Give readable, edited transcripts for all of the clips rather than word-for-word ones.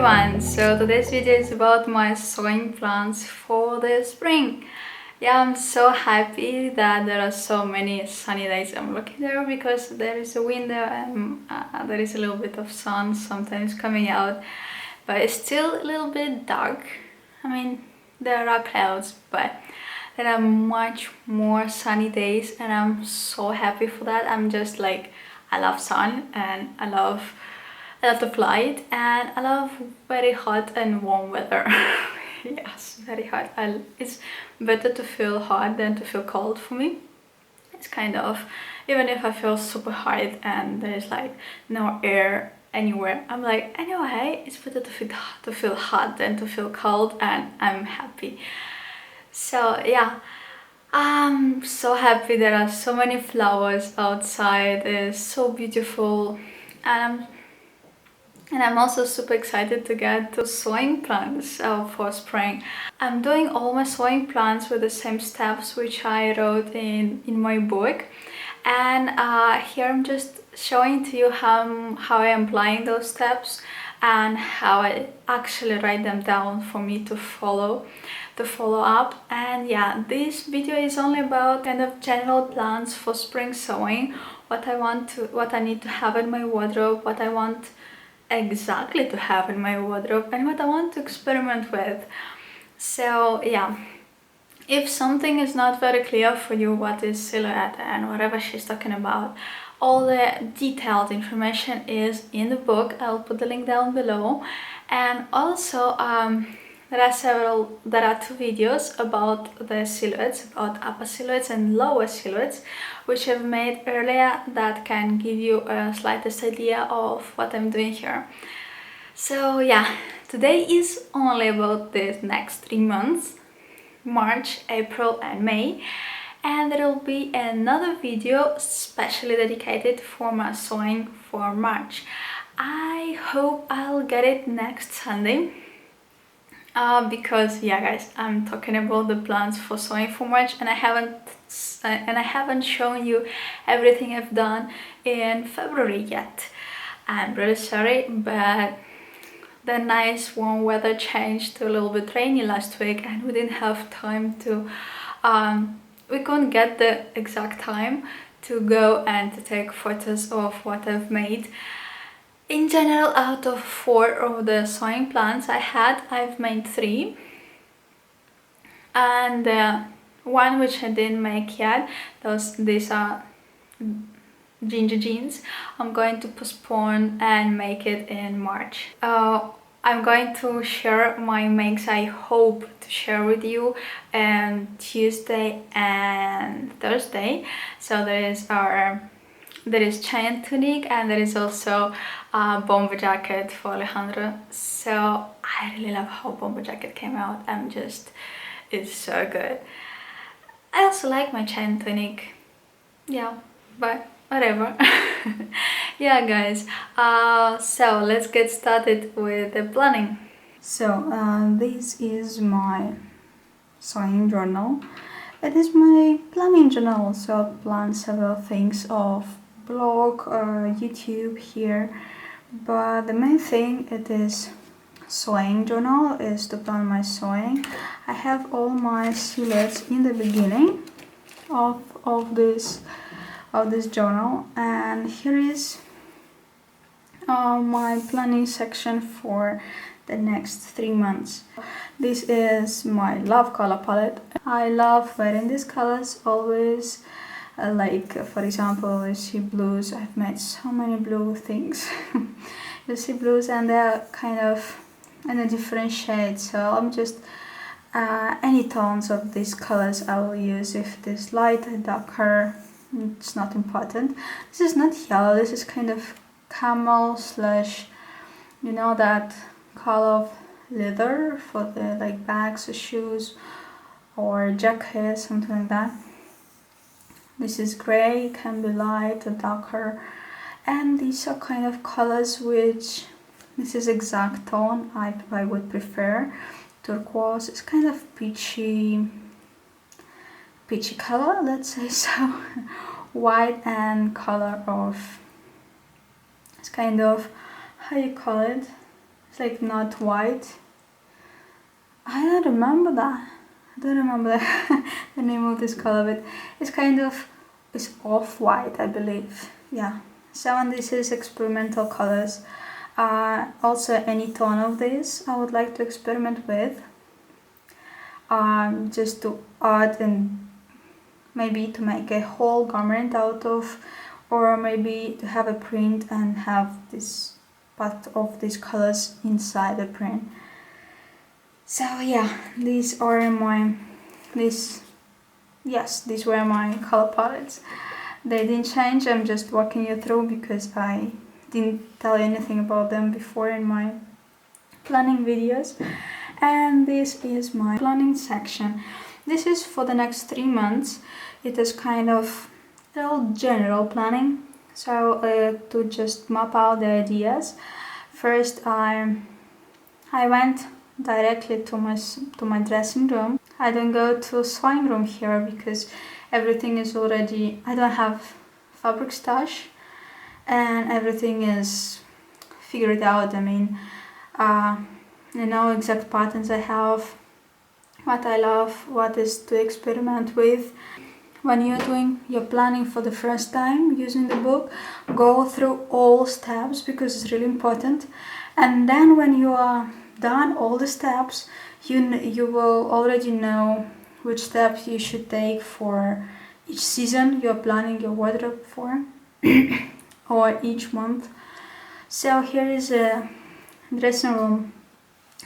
everyone! So today's video is about my sewing plans for the spring. Yeah, I'm so happy that there are so many sunny days. I'm looking there because there is a window and there is a little bit of sun sometimes coming out, but it's still a little bit dark. I mean, there are clouds, but there are much more sunny days and I'm so happy for that. I'm just like, I love sun and I love the flight, and I love very hot and warm weather. Yes, very hot. It's better to feel hot than to feel cold for me. It's kind of, even if I feel super hot and there's like no air anywhere, I'm like, anyway, it's better to feel hot than to feel cold, and I'm happy. So yeah, I'm so happy. There are so many flowers outside. It's so beautiful, and I'm also super excited to get to sewing plans for spring. I'm doing all my sewing plans with the same steps which I wrote in my book, and here I'm just showing to you how I am applying those steps and how I actually write them down for me to follow up. And yeah, this video is only about kind of general plans for spring sewing, what I need to have in my wardrobe, what I want exactly to have in my wardrobe, and what I want to experiment with. So yeah, if something is not very clear for you what is silhouette and whatever she's talking about, all the detailed information is in the book. I'll put the link down below. And also there are two videos about the silhouettes, about upper silhouettes and lower silhouettes, which I've made earlier, that can give you a slightest idea of what I'm doing here. So yeah, today is only about the next 3 months, March, April and May, and there will be another video specially dedicated for my sewing for March. I hope I'll get it next Sunday. Because yeah guys, I'm talking about the plans for sewing for March, and I haven't shown you everything I've done in February yet. I'm really sorry, but the nice warm weather changed to a little bit rainy last week, and we didn't have time to we couldn't get the exact time to go and to take photos of what I've made. In general, out of 4 of the sewing plans I've made 3, and one which I didn't make yet, these are ginger jeans, I'm going to postpone and make it in March. I'm going to share my makes, I hope to share with you, Tuesday and Thursday. So there is chain tunic, and there is also a bomber jacket for Alejandro. So I really love how bomber jacket came out. It's so good. I also like my chain tunic. Yeah, but whatever. Yeah guys, so let's get started with the planning. So this is my sewing journal. It is my planning journal, so I plan several things of blog or YouTube here, but the main thing, it is sewing journal, is to plan my sewing. I have all my silhouettes in the beginning of this journal, and here is my planning section for the next 3 months. This is my love color palette. I love wearing these colors always. Like for example, you see blues. I've made so many blue things. You see blues, and they're kind of in a different shade, so I'm just any tones of these colors I will use. If it is lighter, darker, it's not important. This is not yellow, this is kind of camel slash, you know, that color of leather for the like bags or shoes or jackets, something like that. This is gray, can be light or darker, and these are kind of colors which, this is exact tone I would prefer. Turquoise is kind of peachy color, let's say so. White and color of, it's kind of, how you call it, It's like not white. I don't remember that. I don't remember the name of this color, but it's kind of, it's off-white, I believe. Yeah. So, and this is experimental colors. Also, any tone of this I would like to experiment with. Just to add and maybe to make a whole garment out of, or maybe to have a print and have this part of these colors inside the print. So yeah, these were my color palettes. They didn't change. I'm just walking you through because I didn't tell you anything about them before in my planning videos. And this is my planning section. This is for the next 3 months. It is kind of little general planning. So to just map out the ideas. First, I went directly to my dressing room. I don't go to sewing room here because everything is already, I don't have fabric stash and everything is figured out. I mean, I know exact patterns I have, what I love, what is to experiment with. When you're planning for the first time using the book, go through all steps because it's really important. And then when you are done all the steps, you will already know which steps you should take for each season you're planning your wardrobe for or each month. So here is a dressing room.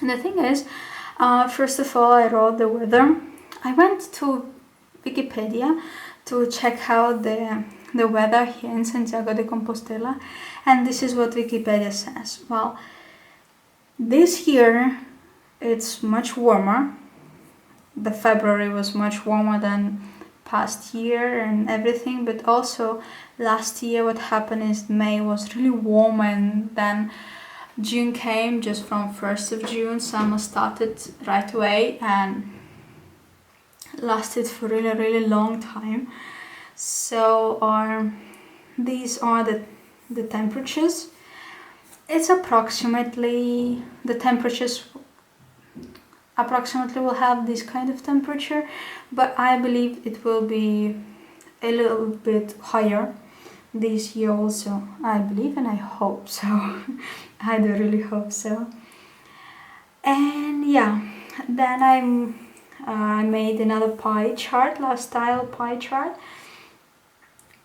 And the thing is, first of all, I wrote the weather. I went to Wikipedia to check out the weather here in Santiago de Compostela, and this is what Wikipedia says. Well, this year it's much warmer. The February was much warmer than past year and everything, but also last year what happened is May was really warm, and then June came just from 1st of June. Summer started right away and lasted for really long time. So these are the temperatures. It's approximately, the temperatures approximately will have this kind of temperature, but I believe it will be a little bit higher this year also. I believe and I hope so. I do really hope so. And yeah, then I made another pie chart, lifestyle pie chart.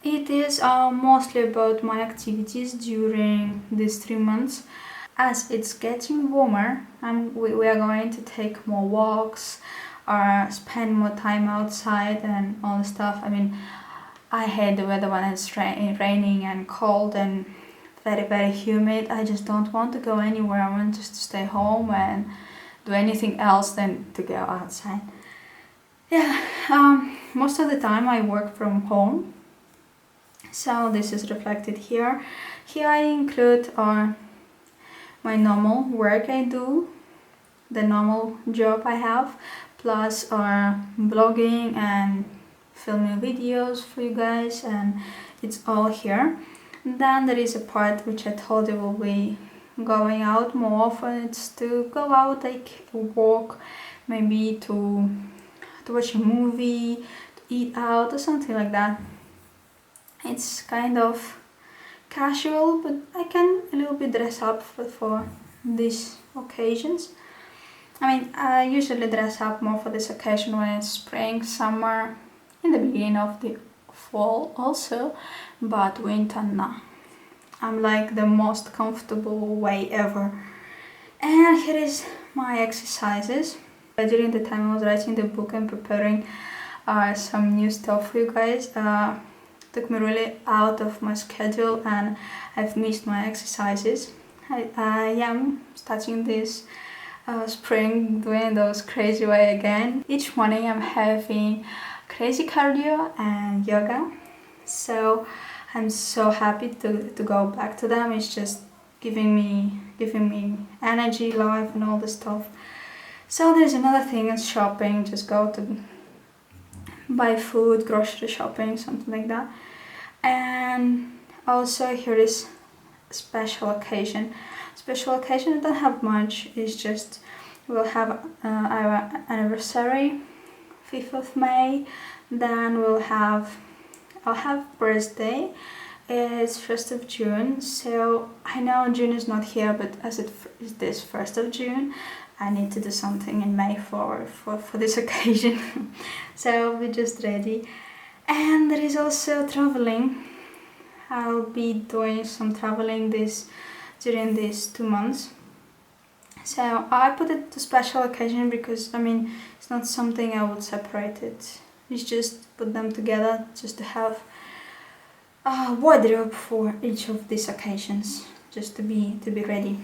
It is mostly about my activities during these 3 months. As it's getting warmer, we are going to take more walks or spend more time outside and all the stuff. I mean, I hate the weather when it's raining and cold and very humid. I just don't want to go anywhere. I want just to stay home and do anything else than to go outside. Yeah, most of the time I work from home, so this is reflected here. Here I include my normal work I do, the normal job I have, plus blogging and filming videos for you guys, and it's all here. Then there is a part which I told you will be going out more often. It's to go out, take a walk, maybe to watch a movie, to eat out or something like that. It's kind of casual, but I can a little bit dress up for these occasions. I mean, I usually dress up more for this occasion when it's spring, summer, in the beginning of the fall also, but winter, no. I'm like the most comfortable way ever. And here is my exercises. During the time I was writing the book and preparing some new stuff for you guys, took me really out of my schedule and I've missed my exercises. I am starting this spring doing those crazy way again. Each morning I'm having crazy cardio and yoga, so I'm so happy to go back to them. It's just giving me energy, life and all this stuff. So there's another thing is shopping, just go to buy food, grocery shopping, something like that. And also here is a special occasion. special occasion. I don't have much. It's just we'll have our anniversary, 5th of May. Then I'll have birthday. It's 1st of June. So I know June is not here, but as it is this 1st of June, I need to do something in May for this occasion. So we're just ready. And there is also traveling. I'll be doing some traveling during these 2 months. So I put it to special occasion because, I mean, it's not something I would separate it. It's just put them together just to have a wardrobe for each of these occasions, just to be ready.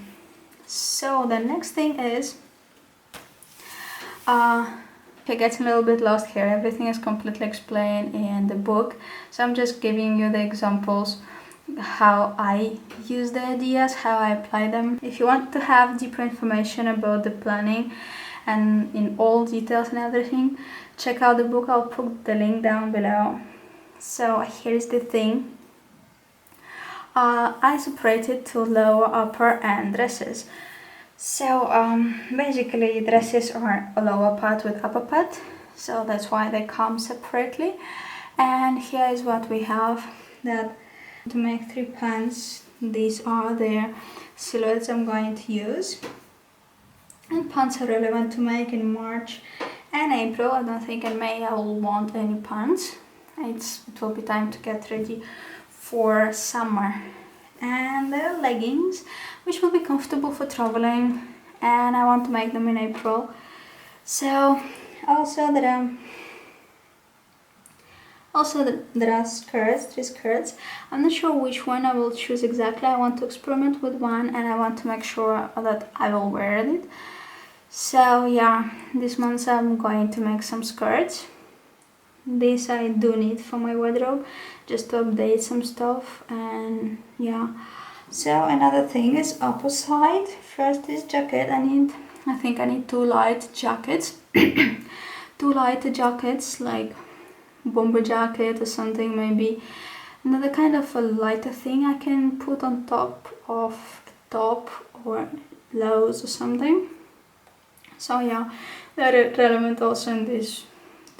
So the next thing is, okay, getting a little bit lost here. Everything is completely explained in the book, so I'm just giving you the examples, how I use the ideas, how I apply them. If you want to have deeper information about the planning and in all details and everything, check out the book. I'll put the link down below. So here's the thing. I separated to lower, upper and dresses. So basically dresses are a lower part with upper part, so that's why they come separately. And here is what we have, that to make 3 pants, these are the silhouettes I'm going to use. And pants are relevant to make in March and April. I don't think in May I will want any pants. It will be time to get ready for summer. And the leggings, which will be comfortable for traveling, and I want to make them in April. So also there are skirts, 3 skirts. I'm not sure which one I will choose exactly. I want to experiment with one and I want to make sure that I will wear it. So yeah, this month I'm going to make some skirts. This I do need for my wardrobe, just to update some stuff. And yeah, so another thing is opposite. First, this jacket, I think I need 2 light jackets. 2 light jackets, like bomber jacket or something, maybe another kind of a lighter thing I can put on top of a top or blouse or something. So yeah, they're relevant also in these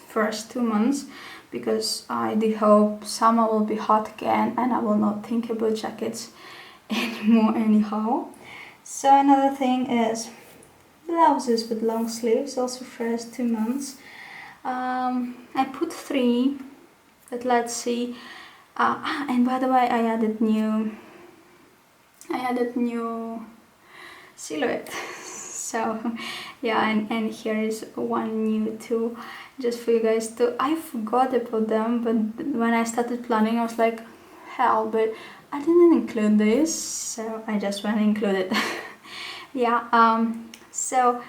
first 2 months, because I do hope summer will be hot again and I will not think about jackets anymore anyhow. So another thing is blouses with long sleeves, also first 2 months. I put 3, but let's see. And by the way, I added new silhouette. So yeah, and here is one new too, just for you guys to. I forgot about them, but when I started planning, I was like, hell, but I didn't include this, so I just went and included. Yeah. So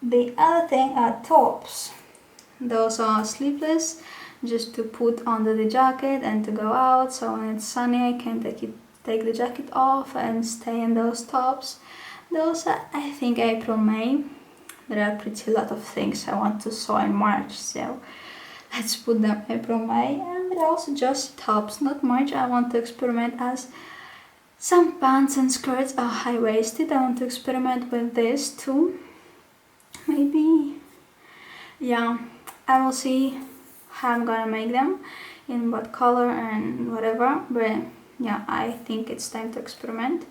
the other thing are tops. Those are sleeveless, just to put under the jacket and to go out. So when it's sunny, I can take the jacket off and stay in those tops. Those are, I think, April, May. There are pretty lot of things I want to sew in March, so let's put them April, May. And there are also just tops, not much. I want to experiment, as some pants and skirts are high-waisted. I want to experiment with this too. Maybe, yeah, I will see how I'm gonna make them, in what color and whatever, but yeah, I think it's time to experiment.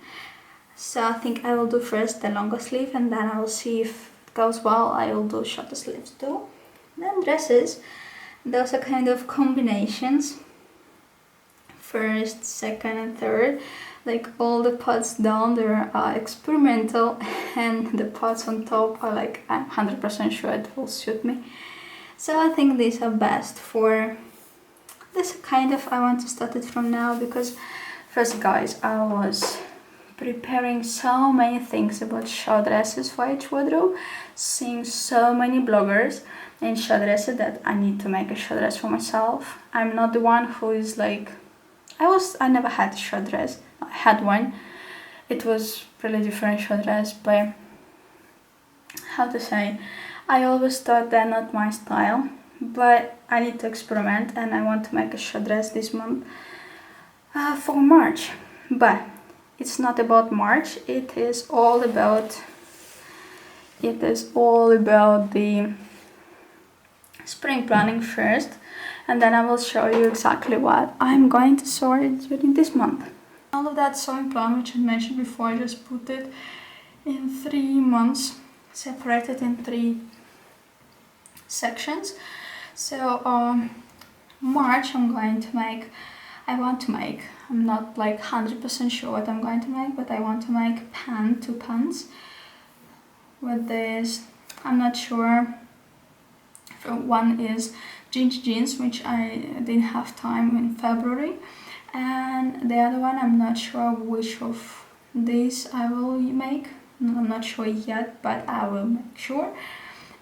So I think I will do first the longer sleeve, and then I will see if it goes well. I will do shorter sleeves too. Then dresses, those are kind of combinations, first, second and third. Like all the parts down there are experimental, and the parts on top are like, I'm 100% sure it will suit me. So I think these are best for this kind of. I want to start it from now, because first, guys, I was preparing so many things about short dresses for each wardrobe, seeing so many bloggers in short dresses, that I need to make a short dress for myself. I'm not the one who is like, I never had a short dress. I had one. It was really different short dress, but how to say, I always thought they're not my style, but I need to experiment, and I want to make a short dress this month for March. But it's not about March. It is all about the spring planning first, and then I will show you exactly what I'm going to sew within this month. All of that sewing plan, which I mentioned before, I just put it in 3 months, separated in 3 sections. So March I'm not like 100% sure what I'm going to make, but I want to make 2 pants with this. I'm not sure. One is jeans, which I didn't have time in February, and the other one I'm not sure which of these I will make. I'm not sure yet, but I will make sure.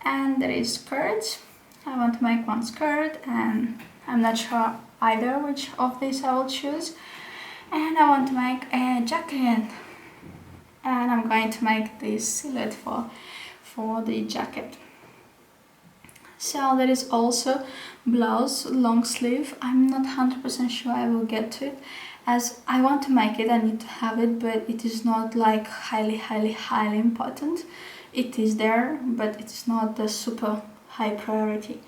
And there is skirts. I want to make 1 skirt, and I'm not sure either which of these I will choose. And I want to make a jacket, and I'm going to make this silhouette for the jacket. So there is also blouse, long sleeve. I'm not 100% sure I will get to it, as I want to make it, I need to have it, but it is not like highly important. It is there, but it's not the super high priority.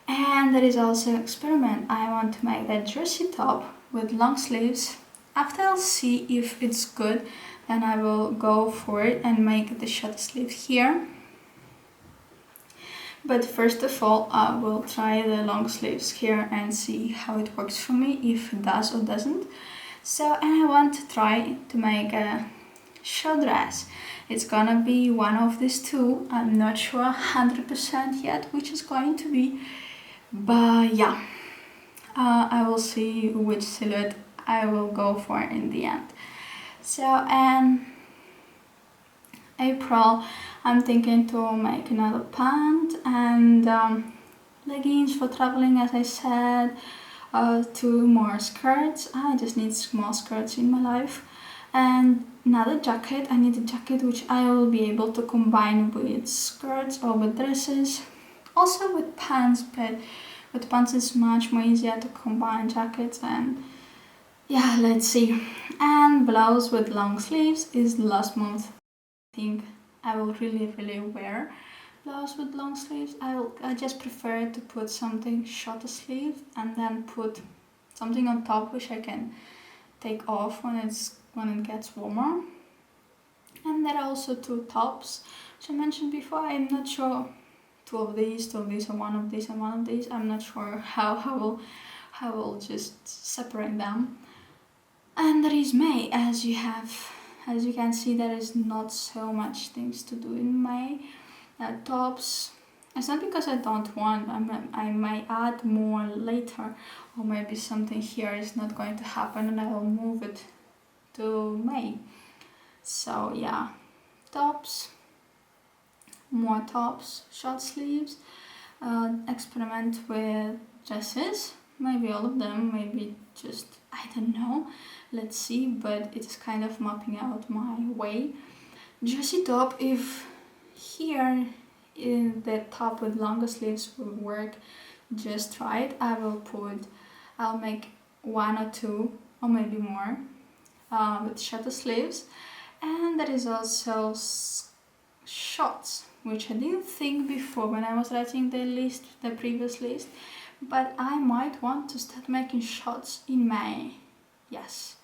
And there is also experiment. I want to make that jersey top with long sleeves. After I'll see if it's good, then I will go for it and make the short sleeve here. But first of all, I will try the long sleeves here and see how it works for me, if it does or doesn't. So, and I want to try to make a short dress. It's gonna be one of these 2. I'm not sure 100% yet which is going to be, but yeah, I will see which silhouette I will go for in the end. So, and April, I'm thinking to make another pant and leggings for traveling, as I said, 2 more skirts. I just need small skirts in my life, and another jacket. I need a jacket which I will be able to combine with skirts or with dresses, also with pants, but with pants it's much more easier to combine jackets, and yeah, let's see. And blouse with long sleeves is last month. I think I will really wear blouse with long sleeves. I just prefer to put something shorter sleeve and then put something on top which I can take off when it gets warmer. And there are also 2 tops which I mentioned before. I'm not sure 2 of these, or 1 of these and 1 of these. I'm not sure how I will just separate them. And there is May. As you can see, there is not so much things to do in May. Tops. It's not because I don't want. I might add more later, or maybe something here is not going to happen and I will move it to May. So yeah, tops, more tops, short sleeves, experiment with dresses, maybe all of them, maybe just, I don't know, let's see, but it's kind of mapping out my way. Jersey top, if here in the top with longer sleeves will work just right, I'll make 1 or 2 or maybe more with shorter sleeves. And there is also shorts, which I didn't think before when I was writing the previous list, but I might want to start making shorts in May. Yes,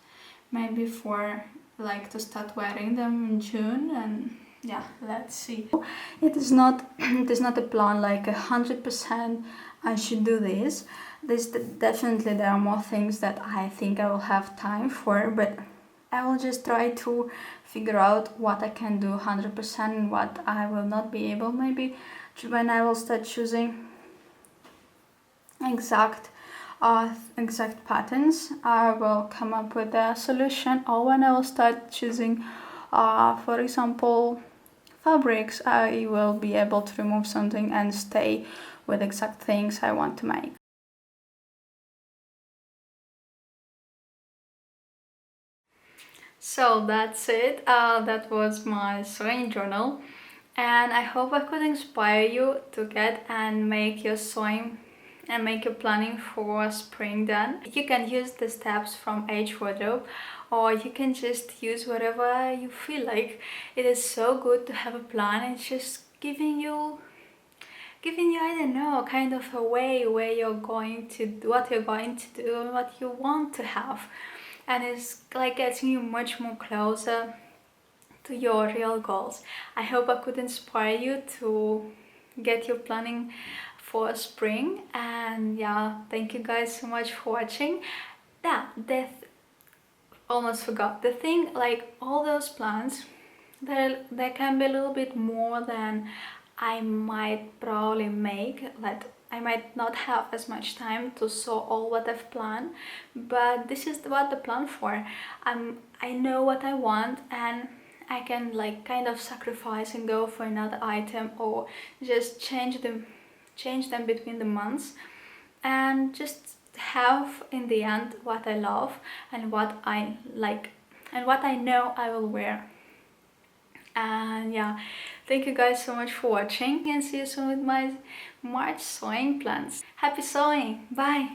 maybe to start wearing them in June, and yeah, let's see. It is not a plan like 100% I should do this. Definitely there are more things that I think I will have time for, but I will just try to figure out what I can do 100% and what I will not be able. Maybe when I will start choosing exact patterns, I will come up with a solution. Or when I will start choosing, for example, fabrics, I will be able to remove something and stay with exact things I want to make. So that's it. That was my sewing journal, and I hope I could inspire you to get and make your sewing and make your planning for spring done. You can use the steps from each wardrobe, or you can just use whatever you feel like. It is so good to have a plan. It's just giving you, I don't know, kind of a way where you're going to do what you're going to do and what you want to have. And it's like getting you much more closer to your real goals. I hope I could inspire you to get your planning for spring. And yeah, thank you guys so much for watching. Yeah, almost forgot the thing, like all those plans, they can be a little bit more than I might probably make. Like I might not have as much time to sew all what I've planned, but this is what the plan for. I know what I want, and I can like kind of sacrifice and go for another item, or just change them between the months, and just have in the end what I love and what I like and what I know I will wear. And yeah, thank you guys so much for watching, and see you soon with my March sewing plans. Happy sewing! Bye!